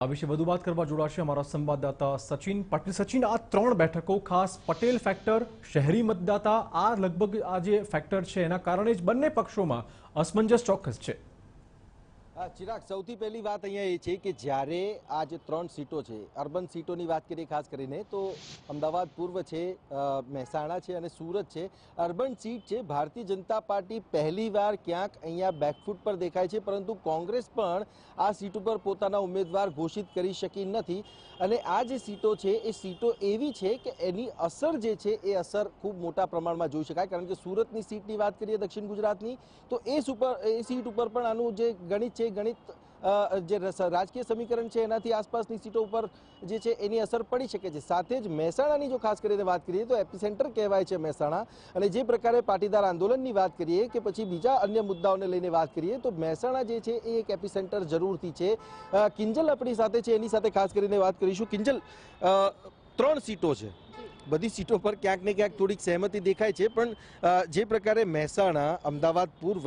આ વિશે વધુ વાત કરવા જોડાશે અમારા સંવાદદાતા સચિન પાટીલ। સચિન, આ ત્રણ બેઠકો ખાસ પટેલ ફેક્ટર, શહેરી મતદાતા, આ લગભગ આ જે ફેક્ટર છે એના કારણે જ બંને પક્ષોમાં અસમંજસ ચોક્કસ છે। ચિરાગ, સૌથી પહેલી વાત અહીંયા એ છે કે જ્યારે આ જે ત્રણ સીટો છે, અર્બન સીટોની વાત કરીએ ખાસ કરીને તો અમદાવાદ પૂર્વ છે, મહેસાણા છે અને સુરત છે। અર્બન સીટ છે, ભારતીય જનતા પાર્ટી પહેલીવાર ક્યાંક અહીંયા બેકફૂટ પર દેખાય છે, પરંતુ કોંગ્રેસ પણ આ સીટ ઉપર પોતાના ઉમેદવાર ઘોષિત કરી શકી નથી। અને આ જે સીટો છે એ સીટો એવી છે કે એની અસર જે છે એ અસર ખૂબ મોટા પ્રમાણમાં જોઈ શકાય, કારણ કે સુરતની સીટની વાત કરીએ દક્ષિણ ગુજરાતની તો એ સીટ ઉપર પણ આનું જે ગણિત છે, જે રાજકીય સમીકરણ છે એનાથી આસપાસની સીટો ઉપર જે છે એની અસર પડી શકે છે। સાથે જ મહેસાણાની જો ખાસ કરીને વાત કરીએ તો એપિસેન્ટર કહેવાય છે મહેસાણા, અને જે પ્રકારે પાટીદાર આંદોલનની વાત કરીએ કે પછી બીજા અન્ય મુદ્દાઓને લઈને વાત કરીએ તો મહેસાણા જે છે એ એક એપિસેન્ટર જરૂરથી છે। કિંજલ આપણી સાથે છે, એની સાથે ખાસ કરીને વાત કરીશું। કિંજલ, ત્રણ સીટો છે, બધી સીટો પર ક્યાંક ને ક્યાંક થોડીક સહેમતિ દેખાય છે, પણ જે પ્રકારે મહેસાણા, અમદાવાદ પૂર્વ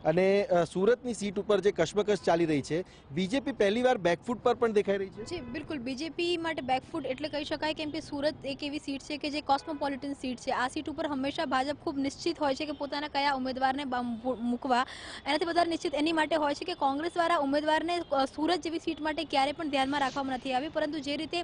અને સુરતની સીટ ઉપર જે કશમકશ ચાલી રહી છે, બીજેપી પહેલીવાર બેકફૂટ પર પણ દેખાઈ રહી છે। જી બિલકુલ, બીજેપી માટે બેકફૂટ એટલે કહી શકાય, કેમ કે સુરત એક એવી સીટ છે કે જે કોસ્મોપોલિટન સીટ છે। આ સીટ ઉપર હંમેશા ભાજપ ખૂબ નિશ્ચિત હોય છે કે પોતાના કયા ઉમેદવારને મૂકવા, એનાથી વધારે નિશ્ચિત એની માટે હોય છે કે કોંગ્રેસ દ્વારા ઉમેદવારને સુરત જેવી સીટ માટે ક્યારે પણ ધ્યાનમાં રાખવામાં નથી આવી, પરંતુ જે રીતે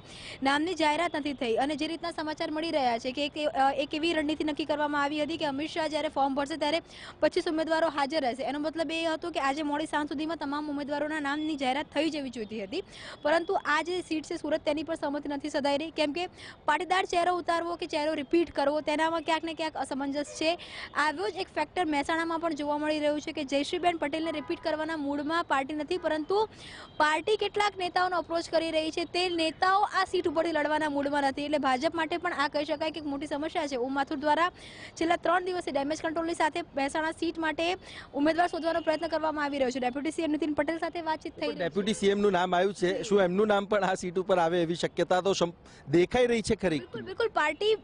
નામની જાહેરાત નથી થઈ અને જે રીતના સમાચાર મળી રહ્યા છે કે એક એવી રણનીતિ નક્કી કરવામાં આવી હતી કે અમિત શાહ જ્યારે ફોર્મ ભરશે ત્યારે 25 ઉમેદવારો હાજર રહેશે। એનો મતલબ એ હતો કે આજે મોડી સાંજ સુધીમાં તમામ ઉમેદવારોના નામની જાહેરાત થઈ જવી જોઈતી હતી, પરંતુ આ જે સીટ છે સુરત તેની પર સહમતિ નથી સધાઈ રહી, કેમ કે પાટીદાર ચહેરો ઉતારવો કે ચહેરો રિપીટ કરવો તેનામાં ક્યાંક ને ક્યાંક અસમંજસ છે। આવ્યો જ એક ફેક્ટર મહેસાણામાં પણ જોવા મળી રહ્યું છે કે જયશ્રીબેન પટેલને રિપીટ કરવાના મૂડમાં પાર્ટી નથી, પરંતુ પાર્ટી કેટલાક નેતાઓનો અપ્રોચ કરી રહી છે, તે નેતાઓ આ સીટ ઉપરથી લડવાના મૂડમાં નથી, એટલે ભાજપ માટે પણ આ કહી શકાય કે મોટી સમસ્યા છે। ઓમ માથુર દ્વારા છેલ્લા 3 દિવસથી ડેમેજ કંટ્રોલની સાથે મહેસાણા સીટ માટે ઉમેદવાર શોધવાનો પ્રયત્ન કરવામાં આવી રહ્યો છે। ડેપ્યુટી સીએમ નીતિન પટેલ સાથે વાતચીત થઈ રહી છે। ડેપ્યુટી સીએમનું નામ આવ્યું છે, શું એમનું નામ પણ આ સીટ ઉપર આવે એવી શક્યતા તો દેખાઈ રહી છે ખરી? બિલકુલ, પાર્ટી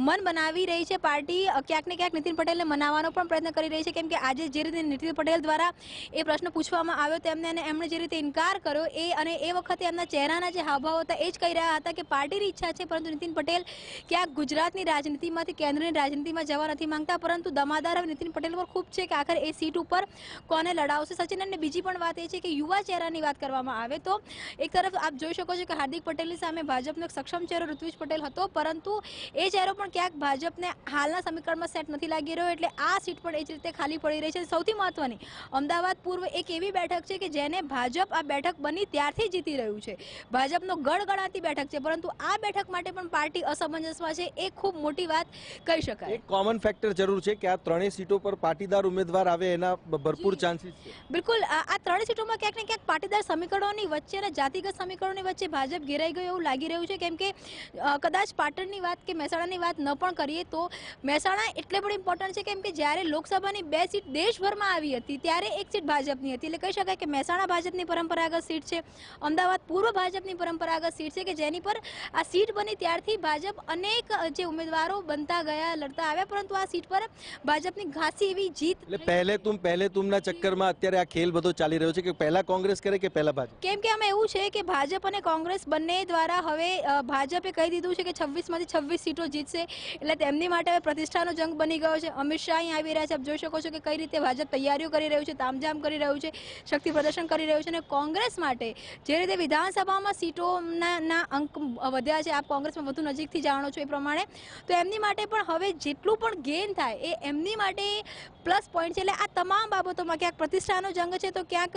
મન બનાવી રહી છે, પાર્ટી ક્યાંક ને ક્યાંક નીતિન પટેલને મનાવવાનો પણ પ્રયત્ન કરી રહી છે, કેમ કે આજે જે રીતે નીતિન પટેલ દ્વારા એ પ્રશ્ન પૂછવામાં આવ્યો તેમને અને એમણે જે રીતે ઇનકાર કર્યો અને એ વખતે એમના ચહેરાના જે હાવભાવ હતા એ જ કહી રહ્યા હતા કે પાર્ટીની ઈચ્છા છે, પરંતુ નીતિન પટેલ ક્યાંક ગુજરાતની રાજનીતિમાંથી કેન્દ્રની રાજનીતિમાં જવા નથી માંગતા, પરંતુ દમાદાર હવે નીતિન પટેલ પર ખૂબ છે કે આખર એ સીટ ઉપર કોને લડાવશે। સચિન, અને બીજી પણ વાત એ છે કે યુવા ચહેરાની વાત કરવામાં આવે તો એક તરફ આપ જોઈ શકો છો કે હાર્દિક પટેલની સામે ભાજપનો એક સક્ષમ ચહેરો ઋત્વિજ પટેલ હતો, પરંતુ એ ચહેરો પણ ક્યાંક ભાજપને હાલના સમીકરણમાં સેટ નથી લાગી રહ્યો, એટલે આ સીટ પણ એ જ રીતે ખાલી પડી રહી છે। સૌથી મહત્વની, અમદાવાદ પૂર્વ એક એવી બેઠક છે કે જેને ભાજપ આ બેઠક બની ત્યારથી જીતી રહ્યું છે, ભાજપનો ગઢ ગણાતી બેઠક છે, પરંતુ આ બેઠક માટે પણ પાર્ટી અસમંજસમાં છે, એ ખૂબ મોટી વાત કહી શકાય। એક કોમન ફેક્ટર જરૂર છે કે આ ત્રણેય સીટો પર પાટીદાર ઉમેદવાર આવે એના ભરપૂર ચાન્સીસ છે। બિલકુલ, આ ત્રણેય સીટોમાં ક્યાંક ને ક્યાંક પાટીદાર સમીકરણોની વચ્ચે અને જાતિગત સમીકરણોની વચ્ચે ભાજપ ઘેરાઈ ગયું એવું લાગી રહ્યું છે, કેમ કે કદાચ પાટણની વાત કે મહેસાણાની વાત ન પણ કરીએ તો મહેસાણા એટલે પણ ઇમ્પોર્ટન્ટ છે, કેમ કે જ્યારે લોકસભાની 2 સીટ દેશભરમાં આવી હતી ત્યારે એક સીટ ભાજપની હતી, એટલે કહી શકાય કે મહેસાણા ભાજપની પરંપરાગત સીટ છે, અમદાવાદ પૂર્વ ભાજપની પરંપરાગત સીટ છે કે જેની પર આ સીટ બની ત્યારથી ભાજપ અનેક જે ઉમેદવારો બનતા ગયા, લડતા આવ્યા, પરંતુ આ સીટ પર ભાજપની ખાસી એવી જીત। એટલે પહેલે તુમના ચક્કરમાં અત્યારે આ ખેલ બધો ચાલી રહ્યો છે કે પહેલા કોંગ્રેસ કરે કે પહેલા ભાજપ? કેમ કે આમાં એવું છે કે ભાજપ અને કોંગ્રેસ બંને દ્વારા હવે ભાજપે કહી દીધું છે કે 26માંથી 26 સીટો જીતશે, એટલે તેમની માટે હવે પ્રતિષ્ઠાનો જંગ બની ગયો છે। અમિત શાહ અહીં આવી રહ્યા છે, આપ જોઈ શકો છો કે કઈ રીતે ભાજપ તૈયારીઓ કરી રહ્યું છે, તામઝામ કરી રહ્યું છે, શક્તિ પ્રદર્શન કરી રહ્યું છે, અને કોંગ્રેસ માટે જે રીતે વિધાનસભામાં સીટોના અંક વધ્યા છે, આપ કોંગ્રેસમાં વધુ નજીકથી જાણો છો એ પ્રમાણે, તો એમની માટે પણ હવે જેટલું પણ ગેઇન થાય એ એમની માટે પ્લસ પોઈન્ટ છે। એટલે આ તમામ બાબતોમાં ક્યાંક પ્રતિષ્ઠાનો જંગ છે તો ક્યાંક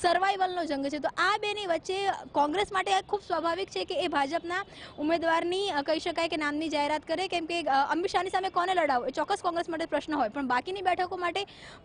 સર્વાઈવલનો જંગ છે, તો આ બેની વચ્ચે કોંગ્રેસ માટે ખૂબ સ્વાભાવિક છે કે એ ભાજપના ઉમેદવારની કહી શકાય કે નામની જાહેરાત કરે, કેમ કે અમિત શાહની સામે કોને લડાવવું એ ચોક્કસ કોંગ્રેસ માટે પ્રશ્ન હોય, પણ બાકીની બેઠકો માટે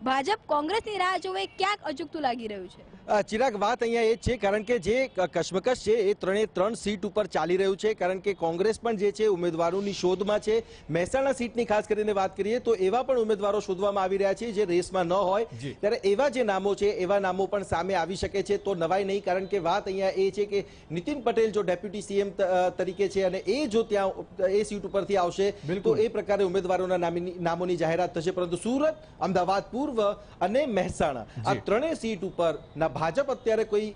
ભાજપ કોંગ્રેસની રાહ જોવે ક્યાંક અજુગતું લાગી રહ્યું છે। ચિરાગ, વાત અહીંયા એ જ છે, કારણ કે જે કશમકશ છે એ ત્રણ સીટ ઉપર ચાલી રહ્યું છે, કારણ કે કોંગ્રેસ પણ જે છે ઉમેદવારોની શોધમાં છે। મહેસાણા સીટની ખાસ કરીને વાત કરીએ તો એવા પણ ઉમેદવારો શોધવામાં આવી રહ્યા છે જે રેસમાં ન હોય હોય જી. ત્યારે એવા જે નામો છે એવા નામો પણ સામે આવી શકે છે. તો નવાઈ નહીં, કારણ કે વાત અહીંયા એ છે કે નીતિન પટેલ જો ડેપ્યુટી સીએમ તરીકે છે અને એ જો ત્યાં એ સીટ ઉપરથી આવશે બિલકુલ. તો એ પ્રકારે ઉમેદવારોના નામોની જાહેરાત થશે. પરંતુ સુરત, અમદાવાદ પૂર્વ અને મહેસાણા આ જી. ત્રણેય સીટ ઉપર ના ભાજપ અત્યારે કોઈ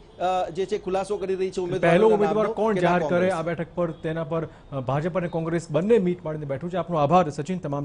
જે છે ખુલાસો કરી રહી છે પહેલો ઉમેદવારોના ઉમેદવાર નામનો કોણ કે ના જાહેર કરે કોંગ્રેસ? આ બેઠક પર તેના પર ભાજપ અને કોંગ્રેસ બંને મીટ મારીને બેઠું છે. આપનો આભાર સચિન તમામ